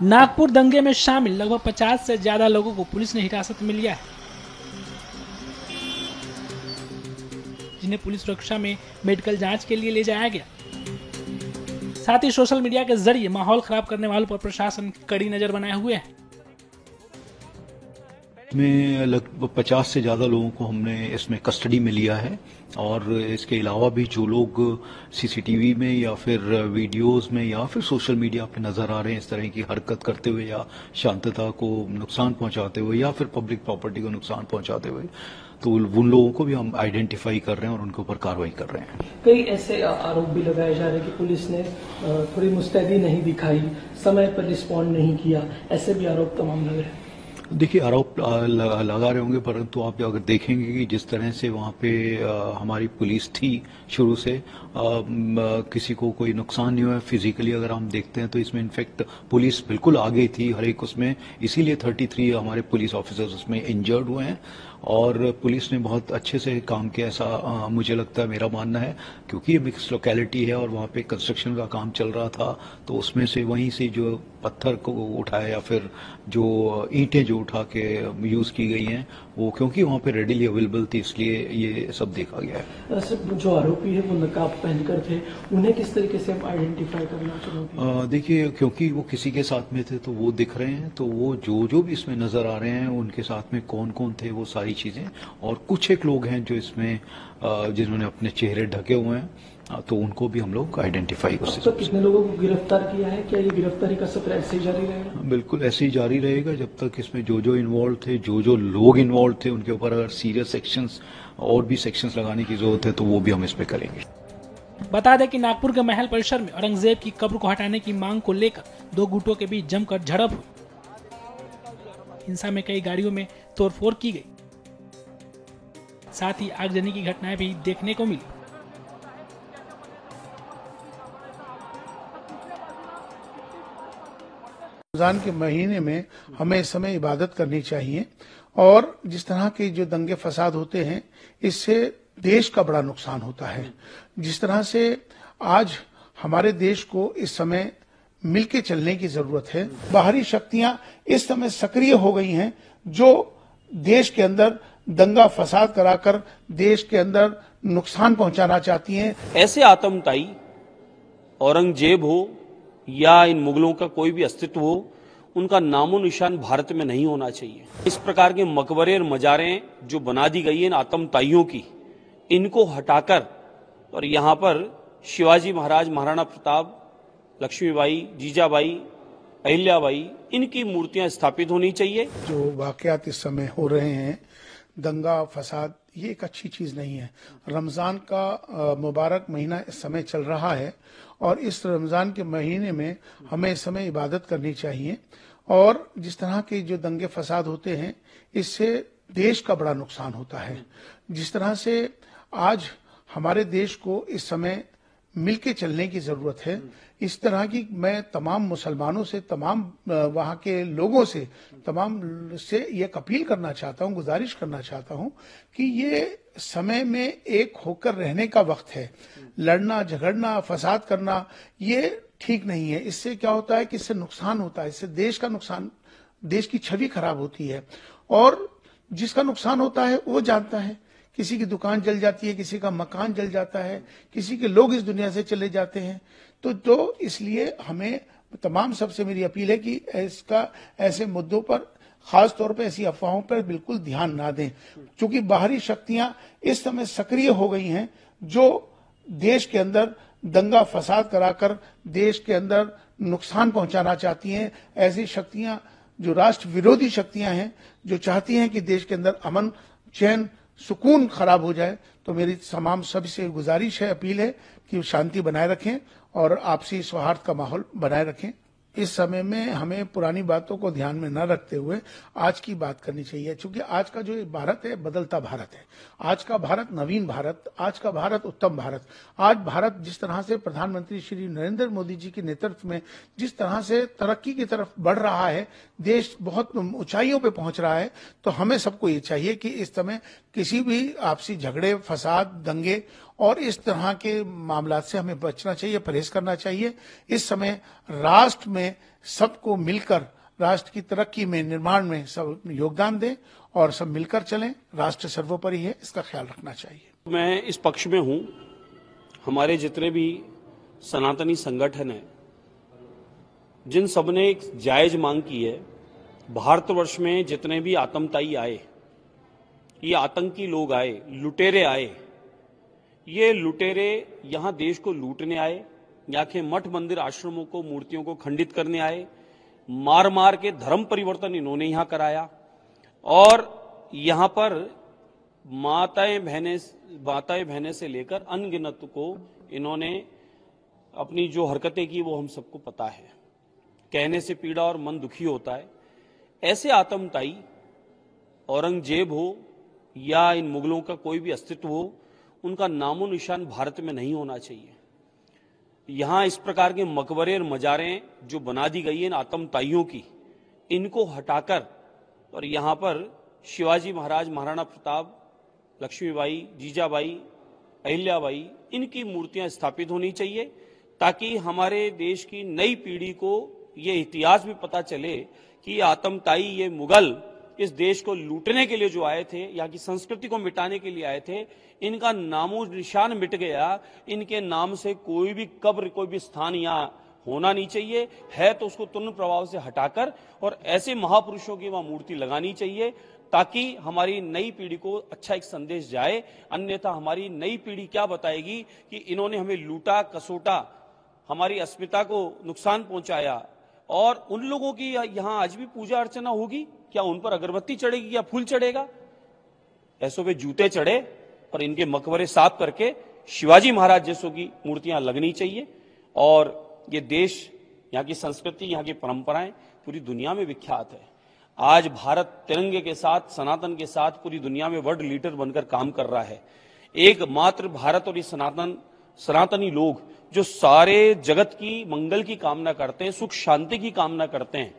नागपुर दंगे में शामिल लगभग 50 से ज्यादा लोगों को पुलिस ने हिरासत में लिया है, जिन्हें पुलिस सुरक्षा में मेडिकल जांच के लिए ले जाया गया। साथ ही सोशल मीडिया के जरिए माहौल खराब करने वालों पर प्रशासन कड़ी नजर बनाए हुए है। में लगभग 50 से ज़्यादा लोगों को हमने इसमें कस्टडी में लिया है और इसके अलावा भी जो लोग सीसीटीवी में या फिर वीडियोस में या फिर सोशल मीडिया पे नजर आ रहे हैं इस तरह की हरकत करते हुए या शांतता को नुकसान पहुंचाते हुए या फिर पब्लिक प्रॉपर्टी को नुकसान पहुंचाते हुए, तो उन लोगों को भी हम आइडेंटिफाई कर रहे हैं और उनके ऊपर कार्रवाई कर रहे हैं। कई ऐसे आरोप भी लगाए जा रहे हैं कि पुलिस ने थोड़ी मुस्तैदी नहीं दिखाई, समय पर रिस्पॉन्ड नहीं किया, ऐसे भी आरोप तमाम लग रहे हैं। देखिए, आरोप लगा रहे होंगे, परंतु आप अगर देखेंगे कि जिस तरह से वहाँ पे हमारी पुलिस थी शुरू से, किसी को कोई नुकसान नहीं हुआ फिजिकली। अगर हम देखते हैं तो इसमें इनफैक्ट पुलिस बिल्कुल आगे थी हर एक उसमें, इसीलिए 33 हमारे पुलिस ऑफिसर्स उसमें इंजर्ड हुए हैं और पुलिस ने बहुत अच्छे से काम किया, ऐसा मुझे लगता है, मेरा मानना है, क्योंकि ये मिक्स लोकेलिटी है और वहाँ पे कंस्ट्रक्शन का काम चल रहा था। तो उसमें से वहीं से जो पत्थर को उठाया या फिर जो ईंटें जो उठा के यूज की गई हैं वो, क्योंकि वहाँ पे रेडिली अवेलेबल थी, इसलिए ये सब देखा गया है। सर, जो आरोपी है वो नकाब पहनकर थे, उन्हें किस तरीके से हम आइडेंटिफाई करना चाहोगे? देखिए, क्योंकि वो किसी के साथ में थे तो वो दिख रहे हैं, तो वो जो भी इसमें नजर आ रहे हैं उनके साथ में कौन कौन थे वो सारी चीजें, और कुछ एक लोग हैं जो इसमें जिन्होंने अपने चेहरे ढके हुए हैं, तो उनको भी हम लोग आइडेंटिफाई कर सकते हैं। तो कितने लोगों को गिरफ्तार किया है? क्या ये गिरफ्तारी का सफर ऐसे ही जारी रहेगा? बिल्कुल ऐसे ही जारी रहेगा जब तक इसमें जो इन्वॉल्व थे, जो लोग इन्वॉल्व थे, उनके ऊपर अगर सीरियस सेक्शंस और भी सेक्शंस लगाने की जरूरत है तो वो भी हम इस पे करेंगे। बता दें कि नागपुर के महल परिसर में औरंगजेब की कब्र को हटाने की मांग को लेकर दो गुटों के बीच जमकर झड़प हुई। हिंसा में कई गाड़ियों में तोड़फोड़ की गई, साथ ही आगजनी की घटनाएं भी देखने को मिली। रमजान के महीने में हमें इस समय इबादत करनी चाहिए और जिस तरह के जो दंगे फसाद होते हैं इससे देश का बड़ा नुकसान होता है। जिस तरह से आज हमारे देश को इस समय मिलके चलने की जरूरत है। बाहरी शक्तियां इस समय सक्रिय हो गई हैं जो देश के अंदर दंगा फसाद कराकर देश के अंदर नुकसान पहुंचाना चाहती हैं। ऐसे आतंकवादी, औरंगजेब हो या इन मुगलों का कोई भी अस्तित्व हो, उनका नामो निशान भारत में नहीं होना चाहिए। इस प्रकार के मकबरे और मजारें जो बना दी गई हैं आतंकवादियों की, इनको हटाकर और यहाँ पर शिवाजी महाराज, महाराणा प्रताप, लक्ष्मीबाई, जीजाबाई, अहिल्याबाई, इनकी मूर्तियां स्थापित होनी चाहिए। जो वाकयात इस समय हो रहे हैं, दंगा फसाद, ये एक अच्छी चीज नहीं है। रमजान का मुबारक महीना इस समय चल रहा है और इस रमजान के महीने में हमें इस समय इबादत करनी चाहिए और जिस तरह के जो दंगे फसाद होते हैं इससे देश का बड़ा नुकसान होता है। जिस तरह से आज हमारे देश को इस समय मिलके चलने की जरूरत है, इस तरह की मैं तमाम मुसलमानों से, तमाम वहाँ के लोगों से, तमाम से ये अपील करना चाहता हूँ, गुजारिश करना चाहता हूँ कि ये समय में एक होकर रहने का वक्त है। लड़ना, झगड़ना, फसाद करना ये ठीक नहीं है। इससे क्या होता है कि इससे नुकसान होता है, इससे देश का नुकसान, देश की छवि खराब होती है और जिसका नुकसान होता है वो जानता है। किसी की दुकान जल जाती है, किसी का मकान जल जाता है, किसी के लोग इस दुनिया से चले जाते हैं। तो इसलिए हमें तमाम सबसे मेरी अपील है कि इसका ऐसे मुद्दों पर, खास तौर पे ऐसी अफवाहों पर बिल्कुल ध्यान ना दें, क्योंकि बाहरी शक्तियां इस समय सक्रिय हो गई हैं जो देश के अंदर दंगा फसाद कराकर देश के अंदर नुकसान पहुंचाना चाहती हैं। ऐसी शक्तियां जो राष्ट्र विरोधी शक्तियां हैं, जो चाहती हैं कि देश के अंदर अमन, चैन, सुकून खराब हो जाए। तो मेरी तमाम सभी से गुजारिश है, अपील है कि शांति बनाए रखें और आपसी सौहार्द का माहौल बनाए रखें। इस समय में हमें पुरानी बातों को ध्यान में न रखते हुए आज की बात करनी चाहिए, क्योंकि आज का जो भारत है बदलता भारत है। आज का भारत नवीन भारत, आज का भारत उत्तम भारत। आज भारत जिस तरह से प्रधानमंत्री श्री नरेंद्र मोदी जी के नेतृत्व में जिस तरह से तरक्की की तरफ बढ़ रहा है, देश बहुत ऊंचाइयों पे पहुंच रहा है, तो हमें सबको ये चाहिए कि इस समय किसी भी आपसी झगड़े, फसाद, दंगे और इस तरह के मामला से हमें बचना चाहिए, परहेज करना चाहिए। इस समय राष्ट्र में सबको मिलकर राष्ट्र की तरक्की में, निर्माण में सब योगदान दें और सब मिलकर चलें। राष्ट्र सर्वोपरि है, इसका ख्याल रखना चाहिए। मैं इस पक्ष में हूं, हमारे जितने भी सनातनी संगठन हैं, जिन सब ने एक जायज मांग की है, भारतवर्ष में जितने भी आतंकवादी आए, ये आतंकी लोग आए, लुटेरे आए, ये लुटेरे यहां देश को लूटने आए, यहाँ के मठ मंदिर आश्रमों को, मूर्तियों को खंडित करने आए, मार मार के धर्म परिवर्तन इन्होंने यहां कराया और यहां पर माताएं बहनें से लेकर अनगिनत को इन्होंने अपनी जो हरकतें की वो हम सबको पता है। कहने से पीड़ा और मन दुखी होता है। ऐसे आतंकवादी, औरंगजेब हो या इन मुगलों का कोई भी अस्तित्व हो, उनका नामो निशान भारत में नहीं होना चाहिए। यहां इस प्रकार के मकबरे और मजारें जो बना दी गई हैं आतंकवादियों की, इनको हटाकर और यहां पर शिवाजी महाराज, महाराणा प्रताप, लक्ष्मीबाई, जीजाबाई, अहिल्याबाई, इनकी मूर्तियां स्थापित होनी चाहिए, ताकि हमारे देश की नई पीढ़ी को ये इतिहास भी पता चले कि ये आतंकवादी, ये मुगल इस देश को लूटने के लिए जो आए थे, यहाँ की संस्कृति को मिटाने के लिए आए थे, इनका नामो निशान मिट गया। इनके नाम से कोई भी कब्र, कोई भी स्थान यहाँ होना नहीं चाहिए। है तो उसको तुरंत प्रभाव से हटाकर और ऐसे महापुरुषों की वहां मूर्ति लगानी चाहिए, ताकि हमारी नई पीढ़ी को अच्छा एक संदेश जाए। अन्यथा हमारी नई पीढ़ी क्या बताएगी कि इन्होंने हमें लूटा, कसोटा, हमारी अस्मिता को नुकसान पहुंचाया। और उन लोगों की यहां आज भी पूजा अर्चना होगी क्या? उन पर अगरबत्ती चढ़ेगी या फूल चढ़ेगा? ऐसों पे जूते चढ़े और इनके मकबरे साफ करके शिवाजी महाराज जैसों की मूर्तियां लगनी चाहिए। और ये देश, यहाँ की संस्कृति, यहाँ की परंपराएं पूरी दुनिया में विख्यात है। आज भारत तिरंगे के साथ, सनातन के साथ पूरी दुनिया में वर्ल्ड लीडर बनकर काम कर रहा है। एकमात्र भारत और ये सनातनी लोग जो सारे जगत की मंगल की कामना करते हैं, सुख शांति की कामना करते हैं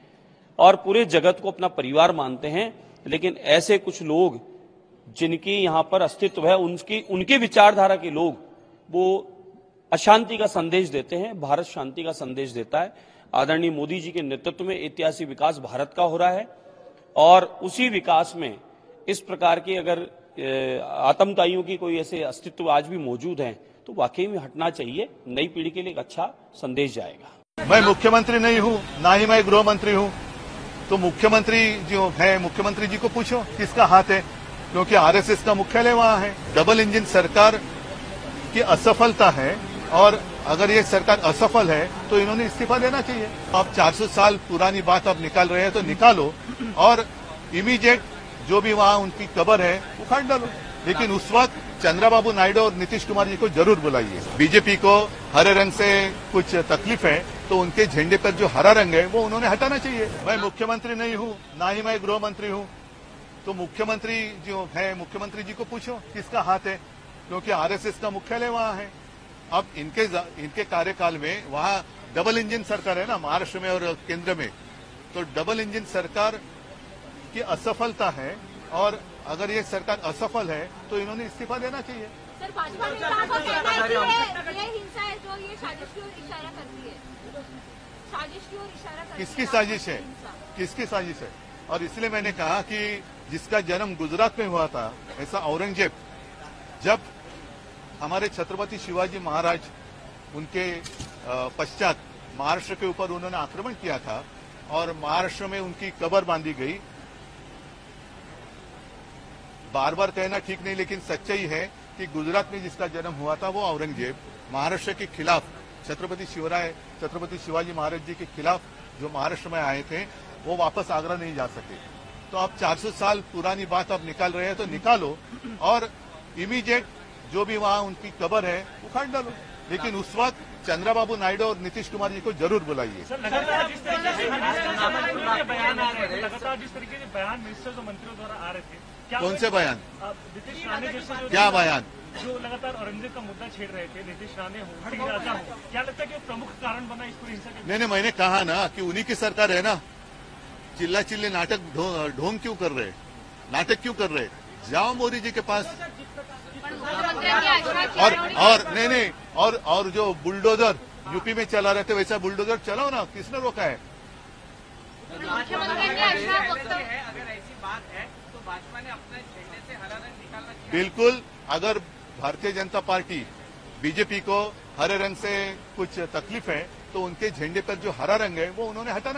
और पूरे जगत को अपना परिवार मानते हैं। लेकिन ऐसे कुछ लोग जिनकी यहां पर अस्तित्व है, उनके विचारधारा के लोग वो अशांति का संदेश देते हैं। भारत शांति का संदेश देता है। आदरणीय मोदी जी के नेतृत्व में ऐतिहासिक विकास भारत का हो रहा है और उसी विकास में इस प्रकार के अगर आतंकवादियों की कोई ऐसे अस्तित्व आज भी मौजूद हैं तो वाकई में हटना चाहिए। नई पीढ़ी के लिए एक अच्छा संदेश जाएगा। मैं मुख्यमंत्री नहीं हूं, ना ही मैं गृह मंत्री हूं, तो मुख्यमंत्री जो है, मुख्यमंत्री जी को पूछो किसका हाथ है, क्योंकि आरएसएस का मुख्यालय वहां है। डबल इंजन सरकार की असफलता है और अगर ये सरकार असफल है तो इन्होंने इस्तीफा देना चाहिए। आप 400 साल पुरानी बात आप निकाल रहे हैं तो निकालो और इमीडिएट जो भी वहां उनकी कब्र है उखाड़ डालो। लेकिन उस वक्त चंद्रबाबू नायडू और नीतीश कुमार जी को जरूर बुलाइए। बीजेपी को हरे रंग से कुछ तकलीफ है तो उनके झंडे पर जो हरा रंग है वो उन्होंने हटाना चाहिए। मैं मुख्यमंत्री नहीं हूं, ना ही मैं गृह मंत्री हूं, तो मुख्यमंत्री जो है, मुख्यमंत्री जी को पूछो किसका हाथ है, क्योंकि आरएसएस का मुख्यालय वहां है। अब इनके कार्यकाल में वहां डबल इंजन सरकार है ना, महाराष्ट्र में और केंद्र में, तो डबल इंजन सरकार की असफलता है और अगर ये सरकार असफल है तो इन्होंने इस्तीफा देना चाहिए। सर, भाजपा ने कहा कि ये हिंसा है जो ये साजिश की ओर इशारा करती है। साजिश की ओर इशारा करती है। किसकी साजिश है? किसकी साजिश है? और इसलिए मैंने कहा कि जिसका जन्म गुजरात में हुआ था, ऐसा औरंगजेब, जब हमारे छत्रपति शिवाजी महाराज उनके पश्चात महाराष्ट्र के ऊपर उन्होंने आक्रमण किया था और महाराष्ट्र में उनकी कब्र बांधी गई। बार बार कहना ठीक नहीं, लेकिन सच्चाई है कि गुजरात में जिसका जन्म हुआ था वो औरंगजेब महाराष्ट्र के खिलाफ, छत्रपति शिवाजी महाराज जी के खिलाफ जो महाराष्ट्र में आए थे वो वापस आगरा नहीं जा सके। तो आप 400 साल पुरानी बात आप निकाल रहे हैं तो निकालो और इमीडिएट जो भी वहां उनकी कब्र है उखाड़ डालो। लेकिन उस वक्त चंद्रबाबू नायडू और नीतीश कुमार जी को जरूर बुलाइए। लगातार जिस तरीके से बयान मिनिस्टर्स और मंत्रियों द्वारा आ रहे थे, कौन से बयान? नीतीश राणे जैसे क्या बयान? जो लगातार औरंगजेब का मुद्दा छेड़ रहे थे, नीतीश राणे हो, सिंह राजा हो, क्या लगता है कि प्रमुख कारण बना इस पूरी हिंसा के? नहीं, मैंने कहा ना कि उन्हीं की सरकार है ना। चिल्ला चिल्ले नाटक ढोंग क्यों कर रहे, नाटक क्यों कर रहे? जाओ मोदी जी के पास। मुख्यमंत्र्यांनी आश्वास दिला और जो बुलडोजर यूपी में चला रहे थे वैसा बुलडोजर चलाओ ना, किसने रोका है? मुख्यमंत्र्यांनी अशा वक्तव्य अगर ऐसी बात है तो भाजपा ने अपने झंडे से हरा रंग निकालना चाहिए। बिल्कुल, अगर भारतीय जनता पार्टी बीजेपी को हरे रंग से कुछ तकलीफ है तो उनके झंडे पर जो हरा रंग है वो उन्होंने हटाना